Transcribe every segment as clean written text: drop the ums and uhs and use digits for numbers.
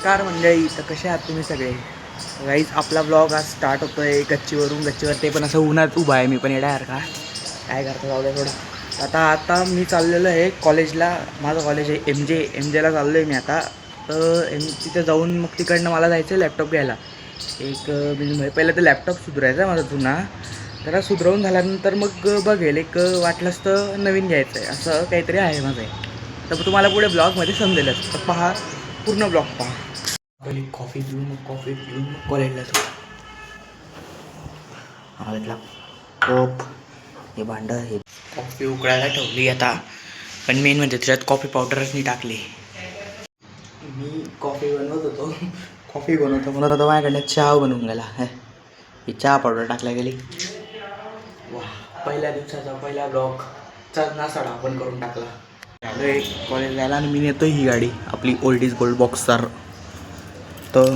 नमस्कार मंडळी, तर कसे आहात तुम्ही सगळे? गाईज आपला ब्लॉग आज स्टार्ट होतो आहे गच्चीवर ते पण असं उन्हात उभा आहे. मी पण येण्यासारखा काय करतो जाऊ द्या थोडं. आता मी चाललेलो आहे कॉलेजला. माझं कॉलेज आहे एम जेला चाललो आहे मी आता. तर तिथे जाऊन मग तिकडनं मला जायचं आहे लॅपटॉप घ्यायला. म्हणजे पहिलं तर लॅपटॉप सुधारायचा आहे माझा जुना. त्याला सुधरवून झाल्यानंतर मग बघेल वाटलंच तर नवीन घ्यायचं आहे, असं काहीतरी आहे माझं. तर तुम्हाला पुढे ब्लॉगमध्ये समजेलच, तर पहा, पूर्ण ब्लॉग पहा. पहिली कॉफी पिऊन मग कॉलेजला जाऊ. हा घेतला कप, हे भांडं, हे कॉफी उकळायला ठेवली आता. पण मेन म्हणजे त्याच्यात कॉफी पावडरच नाही टाकली. मी कॉफी बनवतो म्हणत होता माझ्याकडनं चहा बनवून गेला. ही चहा पावडर टाकल्या गेली. वा, पहिल्या दिवसाचा पहिला ब्लॉगचा नासाडा आपण करून टाकला. आलोय कॉलेज जायला आणि मी नेतो ही गाडी आपली ओल्ड इज गोल्ड बॉक्सर. तर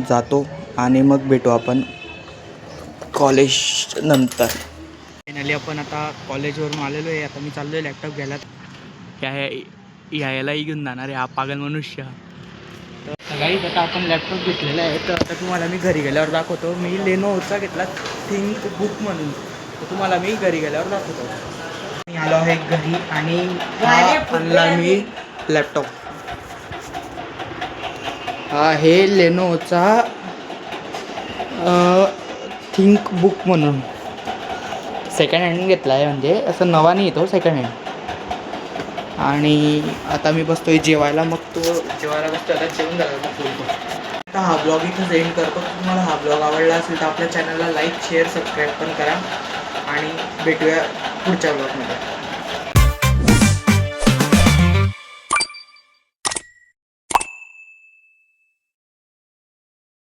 जातो आणि मग भेटू आपण कॉलेज नंतर. फायनली आपण आता कॉलेजवरून आलेलो आहे. आता मी चाललो आहे लॅपटॉप घ्यायला. यायलाही घेऊन जाणार आहे हा पागल मनुष्य. तर गाईज आता आपण लॅपटॉप घेतलेला आहे. तर आता तुम्हाला मी घरी गेल्यावर दाखवतो. मी लेनोवोचा घेतला थिंक बुक म्हणून. तर तुम्हाला मी घरी गेल्यावर दाखवतो. मी आलो आहे घरी आणि आणला मी लॅपटॉप. हा हे लेनोवोचा थिंक बुक म्हणून सेकंड हँड घेतला आहे. म्हणजे असं नवा नाही येतो, सेकंड हँड. आणि आता मी बसतोय जेवायला. मग तो जेवायला बसतो. आता जेवून झाला बोलतो. आता हा ब्लॉग इथं एंड करतो. तुम्हाला हा ब्लॉग आवडला असेल तर आपल्या चॅनलला लाईक शेअर सबस्क्राईब पण करा आणि भेटूया पुढच्या ब्लॉगमध्ये.